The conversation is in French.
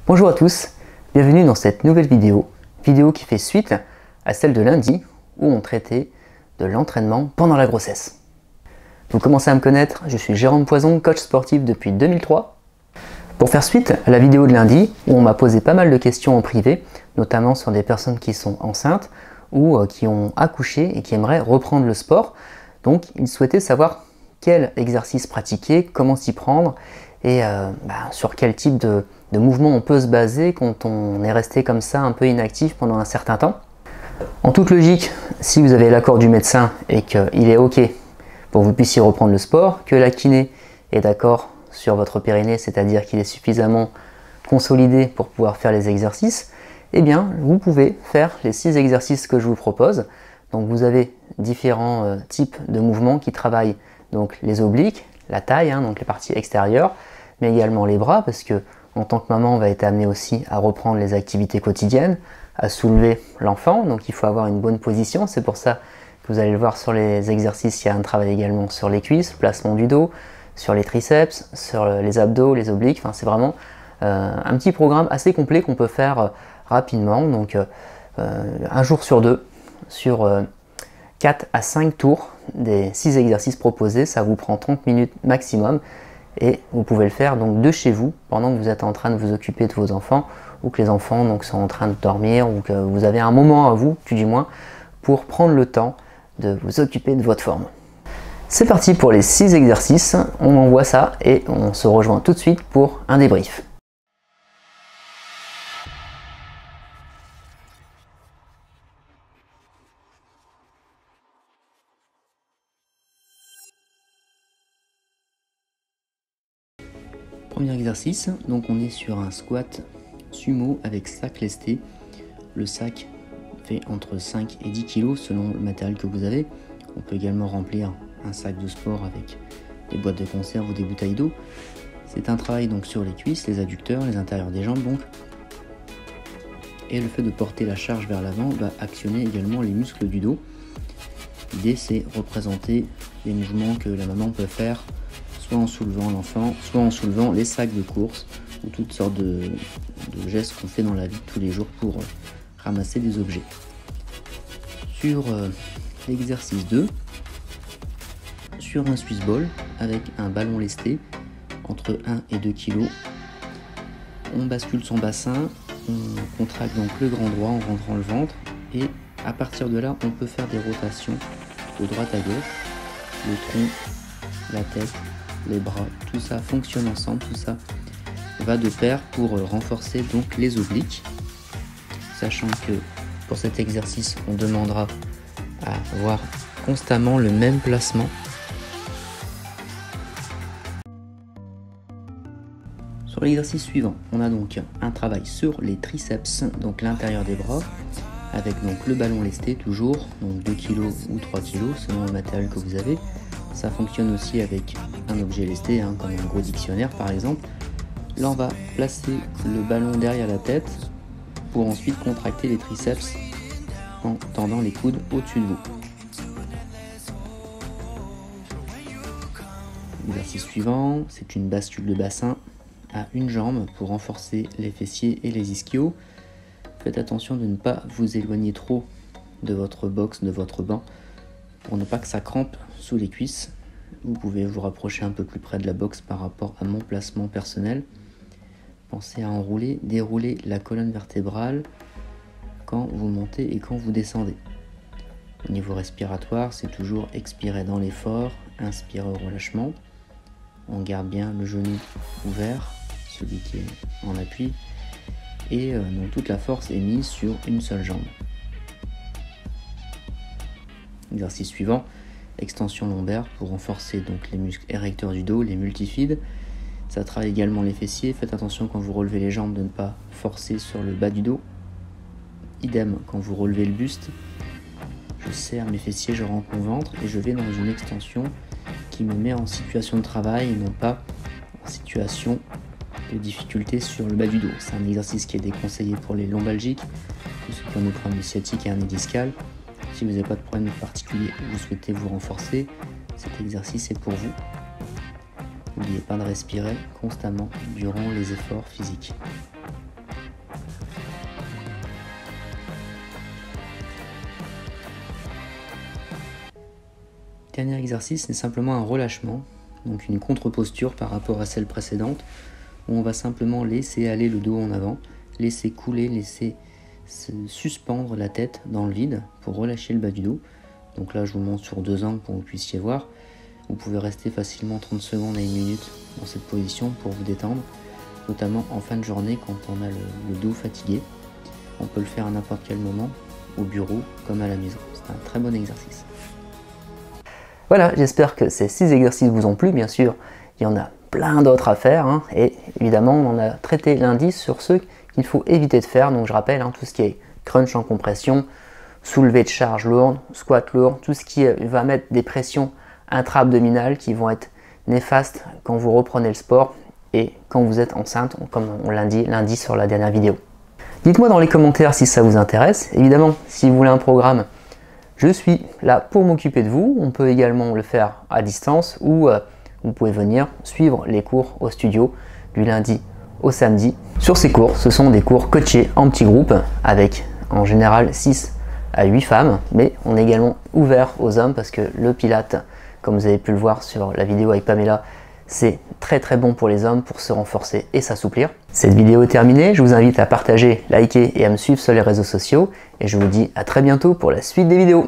Bonjour à tous, bienvenue dans cette nouvelle vidéo qui fait suite à celle de lundi où on traitait de l'entraînement pendant la grossesse. Vous commencez à me connaître, je suis Jérôme Poison, coach sportif depuis 2003. Pour faire suite à la vidéo de lundi où on m'a posé pas mal de questions en privé, notamment sur des personnes qui sont enceintes ou qui ont accouché et qui aimeraient reprendre le sport. Donc ils souhaitaient savoir quel exercice pratiquer, comment s'y prendre et sur quel type de mouvement on peut se baser quand on est resté comme ça un peu inactif pendant un certain temps. En toute logique, si vous avez l'accord du médecin et qu'il est OK pour que vous puissiez reprendre le sport, que la kiné est d'accord sur votre périnée, c'est-à-dire qu'il est suffisamment consolidé pour pouvoir faire les exercices, eh bien vous pouvez faire les 6 exercices que je vous propose. Donc vous avez différents types de mouvements qui travaillent donc les obliques, la taille, donc les parties extérieures, mais également les bras, parce que en tant que maman, on va être amené aussi à reprendre les activités quotidiennes, à soulever l'enfant, donc il faut avoir une bonne position. C'est pour ça que vous allez le voir sur les exercices, il y a un travail également sur les cuisses, placement du dos, sur les triceps, sur les abdos, les obliques. Enfin, c'est vraiment un petit programme assez complet qu'on peut faire rapidement, donc un jour sur deux, sur 4 à 5 tours des 6 exercices proposés. Ça vous prend 30 minutes maximum et vous pouvez le faire donc de chez vous pendant que vous êtes en train de vous occuper de vos enfants ou que les enfants donc sont en train de dormir ou que vous avez un moment à vous, tout du moins, pour prendre le temps de vous occuper de votre forme. C'est parti pour les 6 exercices, on envoie ça et on se rejoint tout de suite pour un débrief. Premier exercice, donc on est sur un squat sumo avec sac lesté. Le sac fait entre 5 et 10 kg selon le matériel que vous avez. On peut également remplir un sac de sport avec des boîtes de conserve ou des bouteilles d'eau. C'est un travail donc sur les cuisses, les adducteurs, les intérieurs des jambes donc. Et le fait de porter la charge vers l'avant va actionner également les muscles du dos. L'idée c'est représenter les mouvements que la maman peut faire soit en soulevant l'enfant, soit en soulevant les sacs de course ou toutes sortes de gestes qu'on fait dans la vie de tous les jours pour ramasser des objets. Sur l'exercice 2, sur un Swiss ball avec un ballon lesté entre 1 et 2 kg, on bascule son bassin, on contracte donc le grand droit en rentrant le ventre et à partir de là on peut faire des rotations de droite à gauche, le tronc, la tête, les bras, tout ça fonctionne ensemble, tout ça va de pair pour renforcer donc les obliques, sachant que pour cet exercice on demandera à avoir constamment le même placement. Sur l'exercice suivant, on a donc un travail sur les triceps, donc l'intérieur des bras, avec donc le ballon lesté toujours, donc 2 kg ou 3 kg selon le matériel que vous avez. Ça fonctionne aussi avec un objet lesté, comme un gros dictionnaire par exemple. Là on va placer le ballon derrière la tête pour ensuite contracter les triceps en tendant les coudes au-dessus de vous. L'exercice suivant, c'est une bascule de bassin à une jambe pour renforcer les fessiers et les ischios. Faites attention de ne pas vous éloigner trop de votre box, de votre banc, pour ne pas que ça crampe sous les cuisses. Vous pouvez vous rapprocher un peu plus près de la box par rapport à mon placement personnel. Pensez à enrouler, dérouler la colonne vertébrale quand vous montez et quand vous descendez. Au niveau respiratoire, c'est toujours expirer dans l'effort, inspirer au relâchement. On garde bien le genou ouvert, celui qui est en appui, et donc toute la force est mise sur une seule jambe. Exercice suivant, extension lombaire pour renforcer donc les muscles érecteurs du dos, les multifides. Ça travaille également les fessiers. Faites attention quand vous relevez les jambes de ne pas forcer sur le bas du dos. Idem quand vous relevez le buste. Je serre mes fessiers, je rentre mon ventre et je vais dans une extension qui me met en situation de travail et non pas en situation de difficulté sur le bas du dos. C'est un exercice qui est déconseillé pour les lombalgiques, pour ceux qui ont des problèmes sciatiques et hernie discale. Si vous n'avez pas de problème particulier ou vous souhaitez vous renforcer, cet exercice est pour vous. N'oubliez pas de respirer constamment durant les efforts physiques. dernier exercice, c'est simplement un relâchement, donc une contre-posture par rapport à celle précédente, où on va simplement laisser aller le dos en avant, laisser couler, laisser se suspendre la tête dans le vide pour relâcher le bas du dos. Donc là je vous montre sur 2 angles pour que vous puissiez voir. Vous pouvez rester facilement 30 secondes à 1 minute dans cette position pour vous détendre, notamment en fin de journée quand on a le dos fatigué. On peut le faire à n'importe quel moment, au bureau comme à la maison. C'est un très bon exercice. Voilà, j'espère que ces 6 exercices vous ont plu. Bien sûr, il y en a plein d'autres à faire, hein, et évidemment on en a traité lundi sur ceux qu'il faut éviter de faire. Donc je rappelle, hein, tout ce qui est crunch en compression, soulevé de charge lourde, squat lourd, tout ce qui va mettre des pressions intra-abdominales qui vont être néfastes quand vous reprenez le sport et quand vous êtes enceinte, comme on l'a dit lundi sur la dernière vidéo. Dites-moi dans les commentaires si ça vous intéresse. Évidemment, si vous voulez un programme, je suis là pour m'occuper de vous. On peut également le faire à distance ou vous pouvez venir suivre les cours au studio du lundi au samedi. Sur ces cours, ce sont des cours coachés en petits groupes avec en général 6 à 8 femmes, mais on est également ouvert aux hommes parce que le Pilates, comme vous avez pu le voir sur la vidéo avec Pamela, c'est très bon pour les hommes pour se renforcer et s'assouplir. Cette vidéo est terminée, je vous invite à partager, liker et à me suivre sur les réseaux sociaux et je vous dis à très bientôt pour la suite des vidéos.